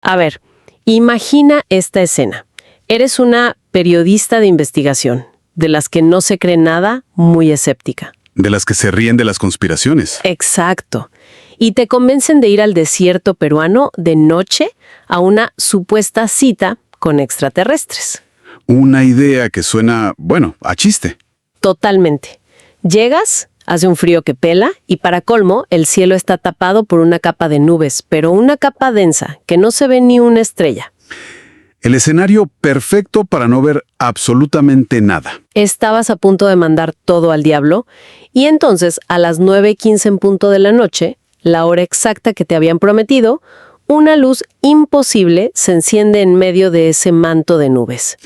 A ver, imagina esta escena. Eres una periodista de investigación, de las que no se cree nada, muy escéptica. De las que se ríen de las conspiraciones. Exacto. Y te convencen de ir al desierto peruano de noche a una supuesta cita con extraterrestres. Una idea que suena, bueno, a chiste. Totalmente. Llegas, hace un frío que pela y para colmo el cielo está tapado por una capa de nubes, pero una capa densa que no se ve ni una estrella. El escenario perfecto para no ver absolutamente nada. Estabas a punto de mandar todo al diablo y entonces a las 9:15 en punto de la noche, la hora exacta que te habían prometido, una luz imposible se enciende en medio de ese manto de nubes.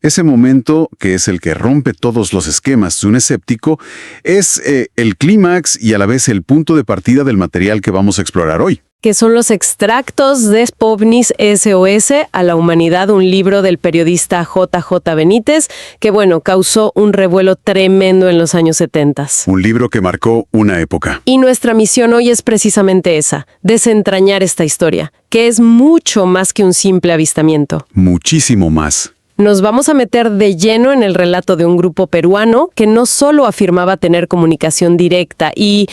Ese momento, que es el que rompe todos los esquemas de un escéptico, es el clímax y a la vez el punto de partida del material que vamos a explorar hoy. Que son los extractos de Spovnis SOS a la humanidad, un libro del periodista J.J. Benítez, que causó un revuelo tremendo en los años 70. Un libro que marcó una época. Y nuestra misión hoy es precisamente esa, desentrañar esta historia, que es mucho más que un simple avistamiento. Muchísimo más. Nos vamos a meter de lleno en el relato de un grupo peruano que no solo afirmaba tener comunicación directa y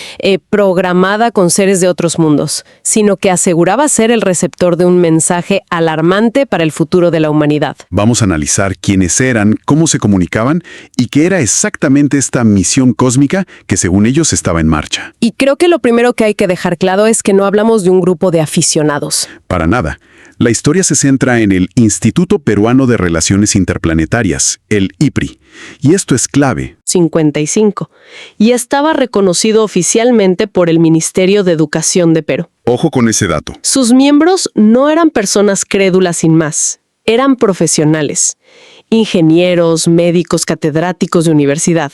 programada con seres de otros mundos, sino que aseguraba ser el receptor de un mensaje alarmante para el futuro de la humanidad. Vamos a analizar quiénes eran, cómo se comunicaban y qué era exactamente esta misión cósmica que según ellos estaba en marcha. Y creo que lo primero que hay que dejar claro es que no hablamos de un grupo de aficionados. Para nada. La historia se centra en el Instituto Peruano de Relaciones Interplanetarias, el IPRI, y esto es clave. 55. Y estaba reconocido oficialmente por el Ministerio de Educación de Perú. Ojo con ese dato. Sus miembros no eran personas crédulas sin más, eran profesionales, ingenieros, médicos, catedráticos de universidad.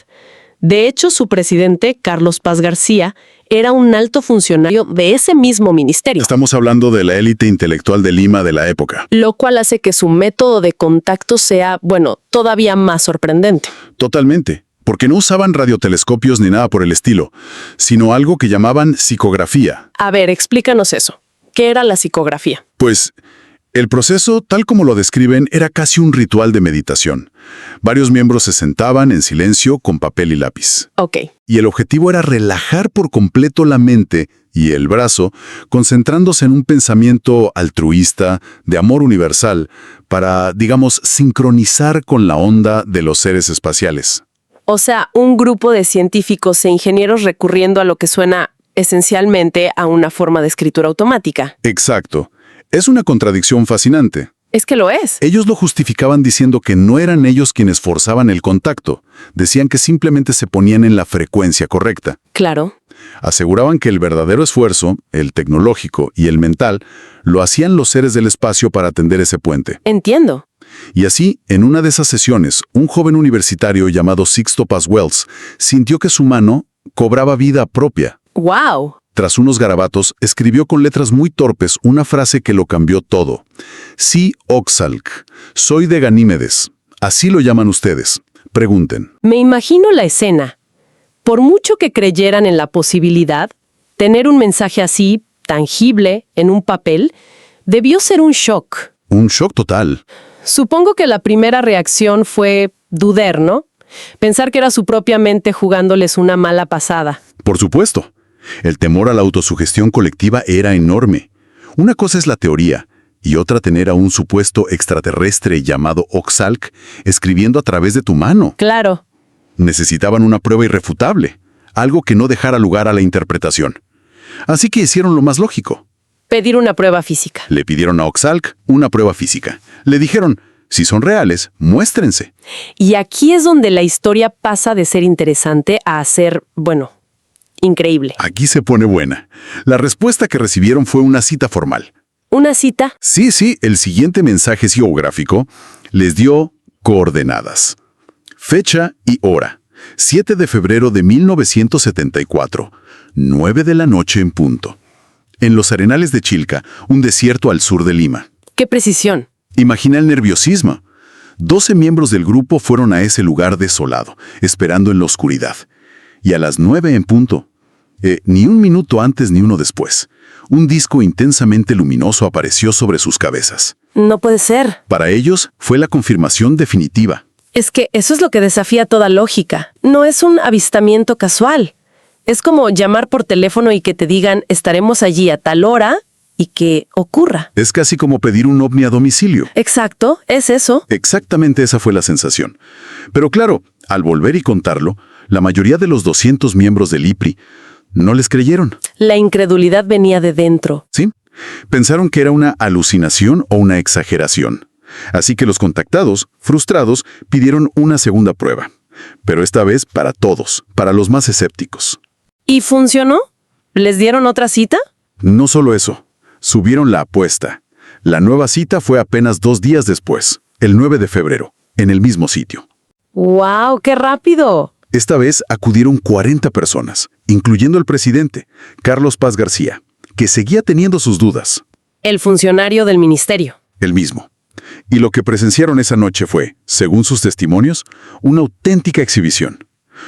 De hecho, su presidente, Carlos Paz García, era un alto funcionario de ese mismo ministerio. Estamos hablando de la élite intelectual de Lima de la época. Lo cual hace que su método de contacto sea, todavía más sorprendente. Totalmente. Porque no usaban radiotelescopios ni nada por el estilo, sino algo que llamaban psicografía. A ver, explícanos eso. ¿Qué era la psicografía? Pues el proceso, tal como lo describen, era casi un ritual de meditación. Varios miembros se sentaban en silencio con papel y lápiz. Ok. Y el objetivo era relajar por completo la mente y el brazo, concentrándose en un pensamiento altruista, de amor universal, para, digamos, sincronizar con la onda de los seres espaciales. O sea, un grupo de científicos e ingenieros recurriendo a lo que suena esencialmente a una forma de escritura automática. Exacto. Es una contradicción fascinante. Es que lo es. Ellos lo justificaban diciendo que no eran ellos quienes forzaban el contacto. Decían que simplemente se ponían en la frecuencia correcta. Claro. Aseguraban que el verdadero esfuerzo, el tecnológico y el mental, lo hacían los seres del espacio para atender ese puente. Entiendo. Y así, en una de esas sesiones, un joven universitario llamado Sixto Paz Wells sintió que su mano cobraba vida propia. ¡Wow! Tras unos garabatos, escribió con letras muy torpes una frase que lo cambió todo. Sí, Oxalc. Soy de Ganímedes. Así lo llaman ustedes. Pregunten. Me imagino la escena. Por mucho que creyeran en la posibilidad, tener un mensaje así, tangible, en un papel, debió ser un shock. Un shock total. Supongo que la primera reacción fue dudar, ¿no? Pensar que era su propia mente jugándoles una mala pasada. Por supuesto. El temor a la autosugestión colectiva era enorme. Una cosa es la teoría, y otra tener a un supuesto extraterrestre llamado Oxalc escribiendo a través de tu mano. Claro. Necesitaban una prueba irrefutable, algo que no dejara lugar a la interpretación. Así que hicieron lo más lógico. Pedir una prueba física. Le pidieron a Oxalc una prueba física. Le dijeron, si son reales, muéstrense. Y aquí es donde la historia pasa de ser interesante a ser, increíble. Aquí se pone buena. La respuesta que recibieron fue una cita formal. ¿Una cita? Sí, el siguiente mensaje geográfico les dio coordenadas. Fecha y hora. 7 de febrero de 1974, 9 de la noche en punto. En los arenales de Chilca, un desierto al sur de Lima. ¡Qué precisión! Imagina el nerviosismo. 12 miembros del grupo fueron a ese lugar desolado, esperando en la oscuridad. Y a las 9 en punto, Ni un minuto antes ni uno después. Un disco intensamente luminoso apareció sobre sus cabezas. No puede ser. Para ellos fue la confirmación definitiva. Es que eso es lo que desafía toda lógica. No es un avistamiento casual. Es como llamar por teléfono y que te digan estaremos allí a tal hora y que ocurra. Es casi como pedir un ovni a domicilio. Exacto, es eso. Exactamente esa fue la sensación. Pero claro, al volver y contarlo, la mayoría de los 200 miembros del IPRI no les creyeron. La incredulidad venía de dentro. ¿Sí? Pensaron que era una alucinación o una exageración. Así que los contactados, frustrados, pidieron una segunda prueba. Pero esta vez para todos, para los más escépticos. ¿Y funcionó? ¿Les dieron otra cita? No solo eso, subieron la apuesta. La nueva cita fue apenas 2 días después, el 9 de febrero, en el mismo sitio. ¡Wow! ¡Qué rápido! Esta vez acudieron 40 personas, incluyendo el presidente, Carlos Paz García, que seguía teniendo sus dudas. El funcionario del ministerio. El mismo. Y lo que presenciaron esa noche fue, según sus testimonios, una auténtica exhibición.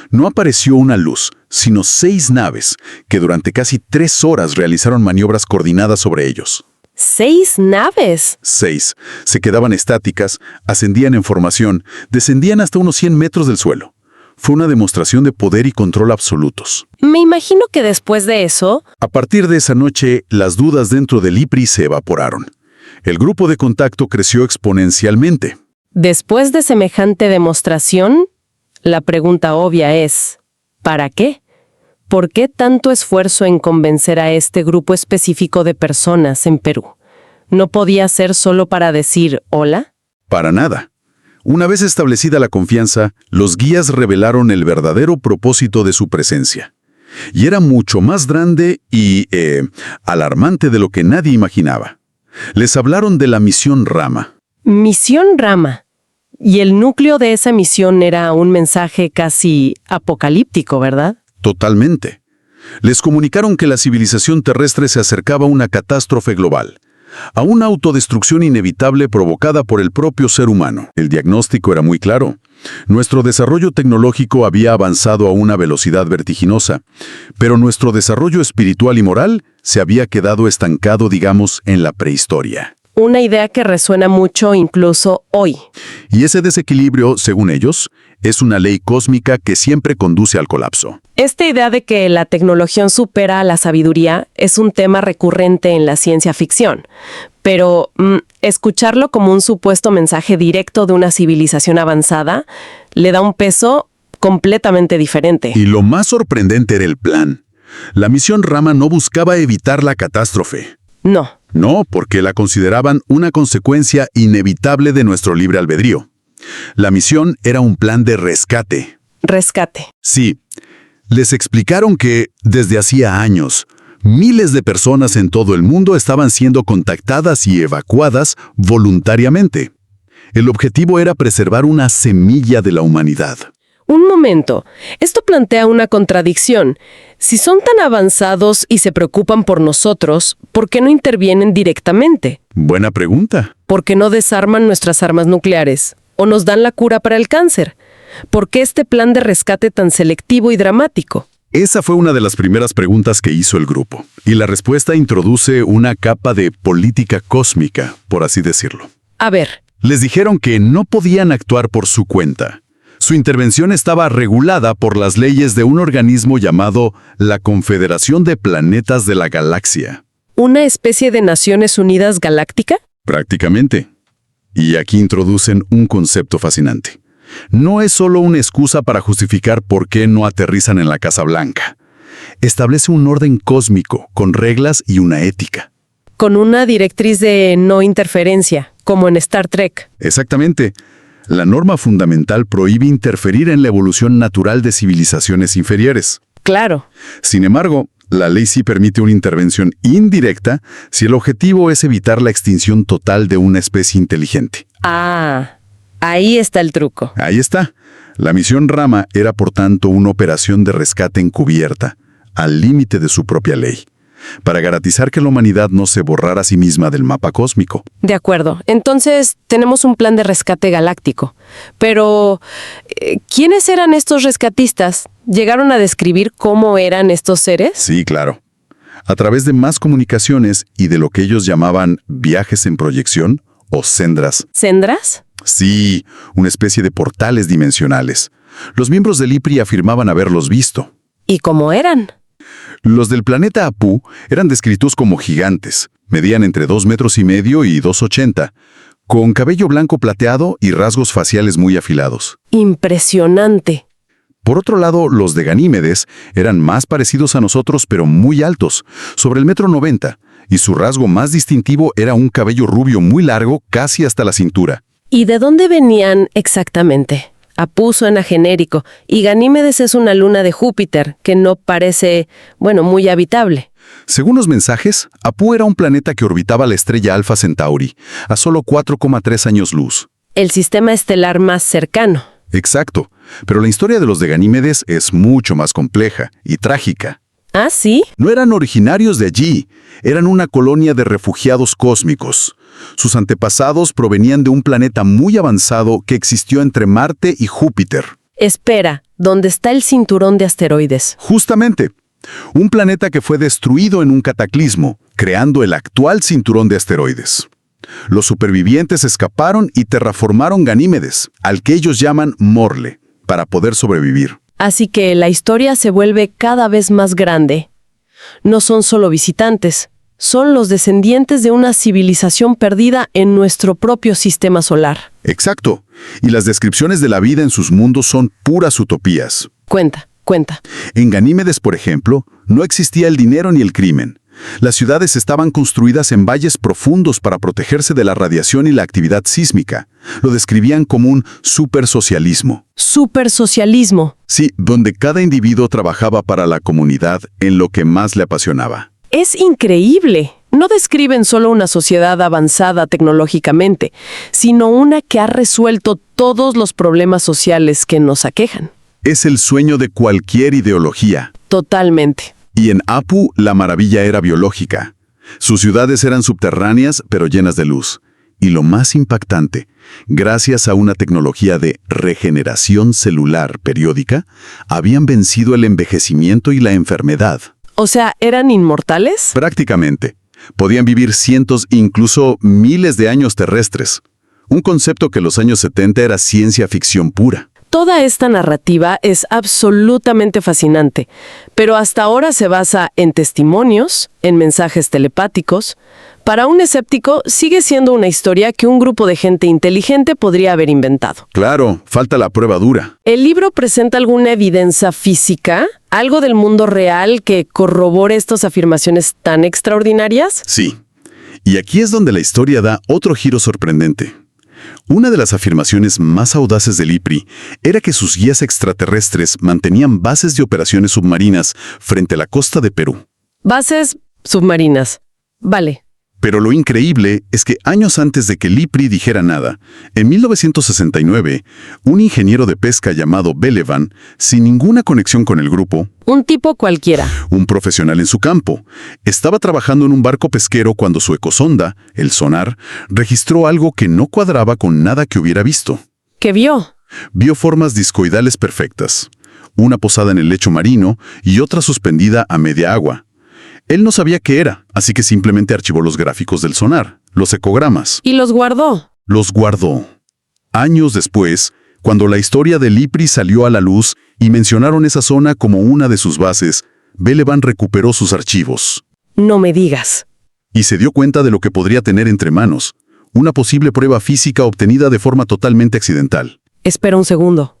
No apareció una luz, sino 6 naves, que durante casi 3 horas realizaron maniobras coordinadas sobre ellos. 6 naves. 6. Se quedaban estáticas, ascendían en formación, descendían hasta unos 100 metros del suelo. Fue una demostración de poder y control absolutos. Me imagino que después de eso... A partir de esa noche, las dudas dentro del IPRI se evaporaron. El grupo de contacto creció exponencialmente. Después de semejante demostración, la pregunta obvia es, ¿para qué? ¿Por qué tanto esfuerzo en convencer a este grupo específico de personas en Perú? ¿No podía ser solo para decir hola? Para nada. Una vez establecida la confianza, los guías revelaron el verdadero propósito de su presencia. Y era mucho más grande y alarmante de lo que nadie imaginaba. Les hablaron de la misión Rama. Misión Rama. Y el núcleo de esa misión era un mensaje casi apocalíptico, ¿verdad? Totalmente. Les comunicaron que la civilización terrestre se acercaba a una catástrofe global, a una autodestrucción inevitable provocada por el propio ser humano. El diagnóstico era muy claro. Nuestro desarrollo tecnológico había avanzado a una velocidad vertiginosa, pero nuestro desarrollo espiritual y moral se había quedado estancado, digamos, en la prehistoria. Una idea que resuena mucho incluso hoy. Y ese desequilibrio, según ellos, es una ley cósmica que siempre conduce al colapso. Esta idea de que la tecnología supera a la sabiduría es un tema recurrente en la ciencia ficción. Pero escucharlo como un supuesto mensaje directo de una civilización avanzada le da un peso completamente diferente. Y lo más sorprendente era el plan. La misión Rama no buscaba evitar la catástrofe. No. No, porque la consideraban una consecuencia inevitable de nuestro libre albedrío. La misión era un plan de rescate. Rescate. Sí. Les explicaron que, desde hacía años, miles de personas en todo el mundo estaban siendo contactadas y evacuadas voluntariamente. El objetivo era preservar una semilla de la humanidad. Un momento. Esto plantea una contradicción. Si son tan avanzados y se preocupan por nosotros, ¿por qué no intervienen directamente? Buena pregunta. ¿Por qué no desarman nuestras armas nucleares? ¿O nos dan la cura para el cáncer? ¿Por qué este plan de rescate tan selectivo y dramático? Esa fue una de las primeras preguntas que hizo el grupo, y la respuesta introduce una capa de política cósmica, por así decirlo. A ver. Les dijeron que no podían actuar por su cuenta. Su intervención estaba regulada por las leyes de un organismo llamado la Confederación de Planetas de la Galaxia. ¿Una especie de Naciones Unidas galáctica? Prácticamente. Y aquí introducen un concepto fascinante. No es solo una excusa para justificar por qué no aterrizan en la Casa Blanca. Establece un orden cósmico, con reglas y una ética. Con una directriz de no interferencia, como en Star Trek. Exactamente. La norma fundamental prohíbe interferir en la evolución natural de civilizaciones inferiores. Claro. Sin embargo, la ley sí permite una intervención indirecta si el objetivo es evitar la extinción total de una especie inteligente. Ah, ahí está el truco. Ahí está. La misión Rama era, por tanto, una operación de rescate encubierta, al límite de su propia ley. para garantizar que la humanidad no se borrara a sí misma del mapa cósmico. De acuerdo. Entonces, tenemos un plan de rescate galáctico. Pero, ¿quiénes eran estos rescatistas? ¿Llegaron a describir cómo eran estos seres? Sí, claro. A través de más comunicaciones y de lo que ellos llamaban viajes en proyección o sendras. ¿Sendras? Sí, una especie de portales dimensionales. Los miembros del IPRI afirmaban haberlos visto. ¿Y cómo eran? Los del planeta Apu eran descritos como gigantes. Medían entre 2,5 metros y 2,80, con cabello blanco plateado y rasgos faciales muy afilados. Impresionante. Por otro lado, los de Ganímedes eran más parecidos a nosotros, pero muy altos, sobre el 1,90 m, y su rasgo más distintivo era un cabello rubio muy largo, casi hasta la cintura. ¿Y de dónde venían exactamente? Apu suena genérico, y Ganímedes es una luna de Júpiter, que no parece, muy habitable. Según los mensajes, Apu era un planeta que orbitaba la estrella Alfa Centauri, a solo 4,3 años luz. El sistema estelar más cercano. Exacto, pero la historia de los de Ganímedes es mucho más compleja y trágica. ¿Ah, sí? No eran originarios de allí, eran una colonia de refugiados cósmicos. Sus antepasados provenían de un planeta muy avanzado que existió entre Marte y Júpiter. Espera, ¿dónde está el cinturón de asteroides? Justamente, un planeta que fue destruido en un cataclismo, creando el actual cinturón de asteroides. Los supervivientes escaparon y terraformaron Ganímedes, al que ellos llaman Morle, para poder sobrevivir. Así que la historia se vuelve cada vez más grande. No son solo visitantes, son los descendientes de una civilización perdida en nuestro propio sistema solar. Exacto, y las descripciones de la vida en sus mundos son puras utopías. Cuenta. En Ganímedes, por ejemplo, no existía el dinero ni el crimen. Las ciudades estaban construidas en valles profundos para protegerse de la radiación y la actividad sísmica. Lo describían como un supersocialismo. Supersocialismo. Sí, donde cada individuo trabajaba para la comunidad en lo que más le apasionaba. Es increíble. No describen solo una sociedad avanzada tecnológicamente, sino una que ha resuelto todos los problemas sociales que nos aquejan. Es el sueño de cualquier ideología. Totalmente. Y en Apu, la maravilla era biológica. Sus ciudades eran subterráneas, pero llenas de luz. Y lo más impactante, gracias a una tecnología de regeneración celular periódica, habían vencido el envejecimiento y la enfermedad. O sea, ¿eran inmortales? Prácticamente. Podían vivir cientos, incluso miles de años terrestres. Un concepto que en los años 70 era ciencia ficción pura. Toda esta narrativa es absolutamente fascinante, pero hasta ahora se basa en testimonios, en mensajes telepáticos. Para un escéptico, sigue siendo una historia que un grupo de gente inteligente podría haber inventado. Claro, falta la prueba dura. ¿El libro presenta alguna evidencia física? ¿Algo del mundo real que corrobore estas afirmaciones tan extraordinarias? Sí. Y aquí es donde la historia da otro giro sorprendente. Una de las afirmaciones más audaces del IPRI era que sus guías extraterrestres mantenían bases de operaciones submarinas frente a la costa de Perú. Bases submarinas. Vale. Pero lo increíble es que años antes de que el IPRI dijera nada, en 1969, un ingeniero de pesca llamado Belevan, sin ninguna conexión con el grupo, Un tipo cualquiera. un profesional en su campo, estaba trabajando en un barco pesquero cuando su ecosonda, el sonar, registró algo que no cuadraba con nada que hubiera visto. ¿Qué vio? Vio formas discoidales perfectas, una posada en el lecho marino y otra suspendida a media agua. Él no sabía qué era, así que simplemente archivó los gráficos del sonar, los ecogramas. Y los guardó. Los guardó. Años después, cuando la historia del IPRI salió a la luz y mencionaron esa zona como una de sus bases, Belevan recuperó sus archivos. No me digas. Y se dio cuenta de lo que podría tener entre manos, una posible prueba física obtenida de forma totalmente accidental. Espera un segundo.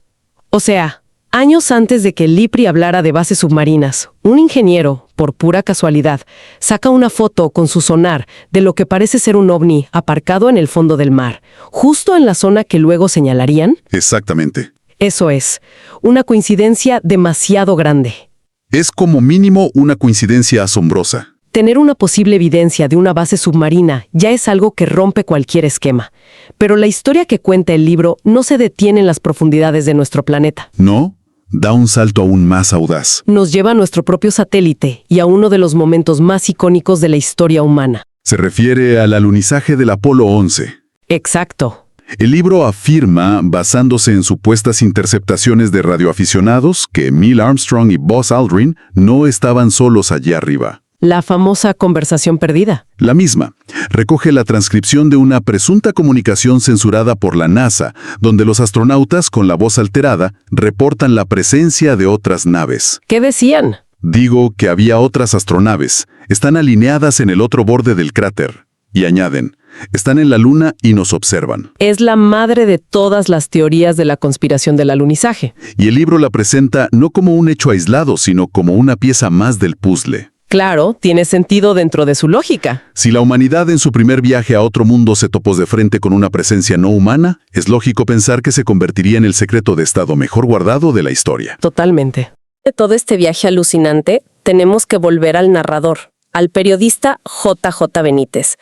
O sea, años antes de que el IPRI hablara de bases submarinas, un ingeniero, por pura casualidad, saca una foto con su sonar de lo que parece ser un ovni aparcado en el fondo del mar, justo en la zona que luego señalarían. Exactamente. Eso es, una coincidencia demasiado grande. Es como mínimo una coincidencia asombrosa. Tener una posible evidencia de una base submarina ya es algo que rompe cualquier esquema. Pero la historia que cuenta el libro no se detiene en las profundidades de nuestro planeta. No, da un salto aún más audaz. Nos lleva a nuestro propio satélite y a uno de los momentos más icónicos de la historia humana. Se refiere al alunizaje del Apolo 11. Exacto. El libro afirma, basándose en supuestas interceptaciones de radioaficionados, que Neil Armstrong y Buzz Aldrin no estaban solos allí arriba. La famosa conversación perdida. La misma recoge la transcripción de una presunta comunicación censurada por la NASA, donde los astronautas, con la voz alterada, reportan la presencia de otras naves. ¿Qué decían? Digo que había otras astronaves. Están alineadas en el otro borde del cráter. Y añaden, están en la Luna y nos observan. Es la madre de todas las teorías de la conspiración del alunizaje. Y el libro la presenta no como un hecho aislado, sino como una pieza más del puzzle. Claro, tiene sentido dentro de su lógica. Si la humanidad en su primer viaje a otro mundo se topó de frente con una presencia no humana, es lógico pensar que se convertiría en el secreto de estado mejor guardado de la historia. Totalmente. De todo este viaje alucinante, tenemos que volver al narrador, al periodista JJ Benítez.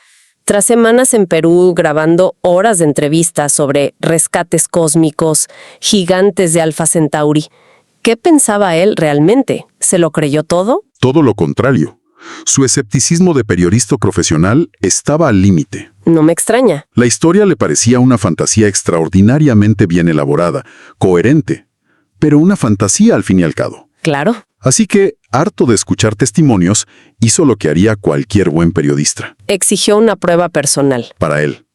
Tras semanas en Perú grabando horas de entrevistas sobre rescates cósmicos, gigantes de Alpha Centauri, ¿qué pensaba él realmente? ¿Se lo creyó todo? Todo lo contrario. Su escepticismo de periodista profesional estaba al límite. No me extraña. La historia le parecía una fantasía extraordinariamente bien elaborada, coherente, pero una fantasía al fin y al cabo. Claro. Así que, harto de escuchar testimonios, hizo lo que haría cualquier buen periodista. Exigió una prueba personal. Para él,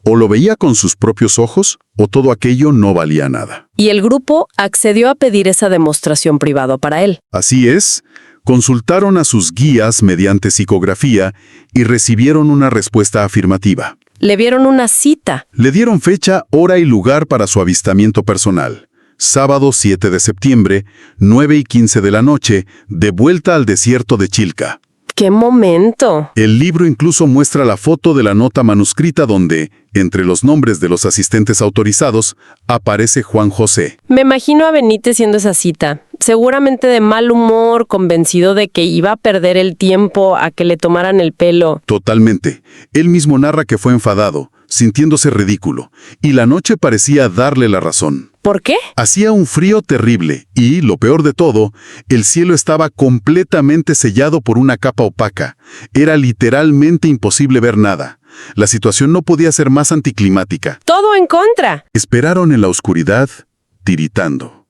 o lo veía con sus propios ojos, o todo aquello no valía nada. Y el grupo accedió a pedir esa demostración privada para él. Así es, consultaron a sus guías mediante psicografía y recibieron una respuesta afirmativa. Le vieron una cita. Le dieron fecha, hora y lugar para su avistamiento personal. Sábado 7 de septiembre, 9:15 de la noche, de vuelta al desierto de Chilca. ¡Qué momento! El libro incluso muestra la foto de la nota manuscrita donde, entre los nombres de los asistentes autorizados, aparece Juan José. Me imagino a Benítez haciendo esa cita. Seguramente de mal humor, convencido de que iba a perder el tiempo a que le tomaran el pelo. Totalmente. Él mismo narra que fue enfadado, sintiéndose ridículo, y la noche parecía darle la razón. ¿Por qué? Hacía un frío terrible y, lo peor de todo, el cielo estaba completamente sellado por una capa opaca. Era literalmente imposible ver nada. La situación no podía ser más anticlimática. ¡Todo en contra! Esperaron en la oscuridad, tiritando.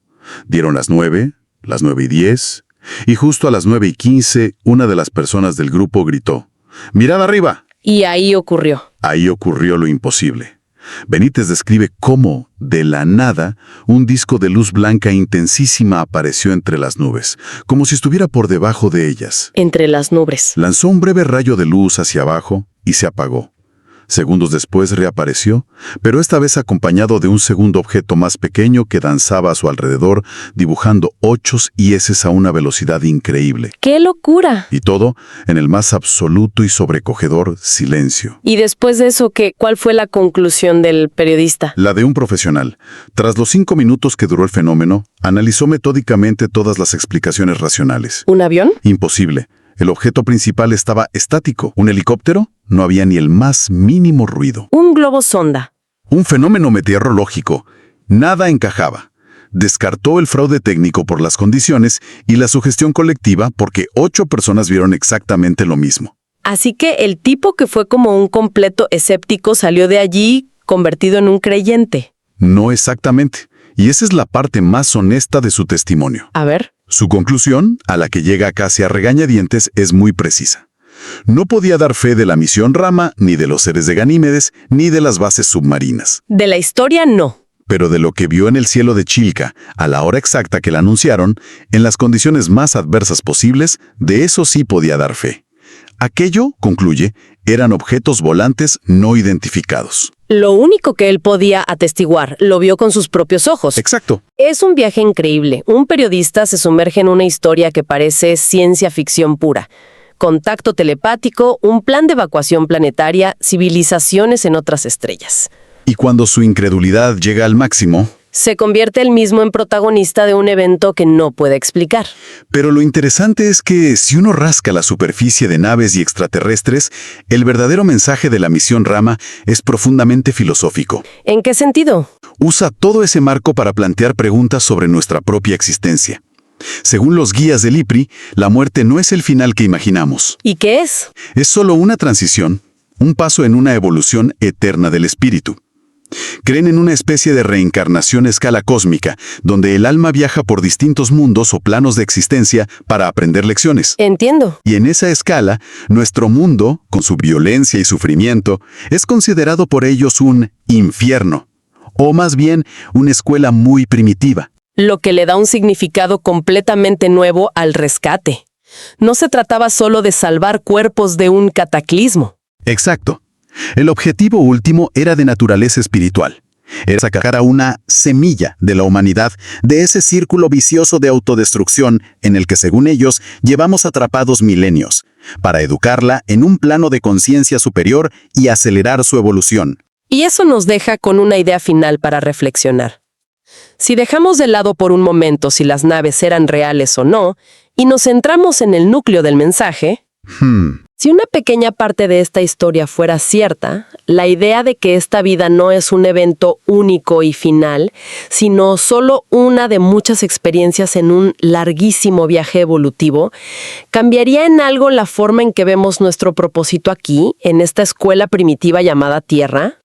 Dieron las 9, las 9:10, y justo a las 9:15, una de las personas del grupo gritó: «¡Mirad arriba!». Y ahí ocurrió. Ahí ocurrió lo imposible. Benítez describe cómo, de la nada, un disco de luz blanca intensísima apareció entre las nubes, como si estuviera por debajo de ellas. Entre las nubes. Lanzó un breve rayo de luz hacia abajo y se apagó. Segundos después reapareció, pero esta vez acompañado de un segundo objeto más pequeño que danzaba a su alrededor, dibujando ochos y eses a una velocidad increíble. ¡Qué locura! Y todo en el más absoluto y sobrecogedor silencio. Y después de eso, ¿cuál fue la conclusión del periodista? La de un profesional. Tras los 5 minutos que duró el fenómeno, analizó metódicamente todas las explicaciones racionales. ¿Un avión? Imposible. El objeto principal estaba estático. ¿Un helicóptero? No había ni el más mínimo ruido. Un globo sonda. Un fenómeno meteorológico. Nada encajaba. Descartó el fraude técnico por las condiciones y la sugestión colectiva porque 8 personas vieron exactamente lo mismo. Así que el tipo que fue como un completo escéptico salió de allí convertido en un creyente. No exactamente. Y esa es la parte más honesta de su testimonio. A ver. Su conclusión, a la que llega casi a regañadientes, es muy precisa. No podía dar fe de la misión Rama, ni de los seres de Ganímedes, ni de las bases submarinas. De la historia, no. Pero de lo que vio en el cielo de Chilca, a la hora exacta que la anunciaron, en las condiciones más adversas posibles, de eso sí podía dar fe. Aquello, concluye, eran objetos volantes no identificados. Lo único que él podía atestiguar, lo vio con sus propios ojos. Exacto. Es un viaje increíble. Un periodista se sumerge en una historia que parece ciencia ficción pura. Contacto telepático, un plan de evacuación planetaria, civilizaciones en otras estrellas. Y cuando su incredulidad llega al máximo, Se convierte él mismo en protagonista de un evento que no puede explicar. Pero lo interesante es que si uno rasca la superficie de naves y extraterrestres, el verdadero mensaje de la misión Rama es profundamente filosófico. ¿En qué sentido? Usa todo ese marco para plantear preguntas sobre nuestra propia existencia. Según los guías del IPRI, la muerte no es el final que imaginamos. ¿Y qué es? Es solo una transición, un paso en una evolución eterna del espíritu. Creen en una especie de reencarnación a escala cósmica, donde el alma viaja por distintos mundos o planos de existencia para aprender lecciones. Entiendo. Y en esa escala, nuestro mundo, con su violencia y sufrimiento, es considerado por ellos un infierno, o más bien una escuela muy primitiva. Lo que le da un significado completamente nuevo al rescate. No se trataba solo de salvar cuerpos de un cataclismo. Exacto. El objetivo último era de naturaleza espiritual. Era sacar a una semilla de la humanidad de ese círculo vicioso de autodestrucción en el que, según ellos, llevamos atrapados milenios, para educarla en un plano de conciencia superior y acelerar su evolución. Y eso nos deja con una idea final para reflexionar. Si dejamos de lado por un momento si las naves eran reales o no, y nos centramos en el núcleo del mensaje, si una pequeña parte de esta historia fuera cierta, la idea de que esta vida no es un evento único y final, sino solo una de muchas experiencias en un larguísimo viaje evolutivo, cambiaría en algo la forma en que vemos nuestro propósito aquí, en esta escuela primitiva llamada Tierra.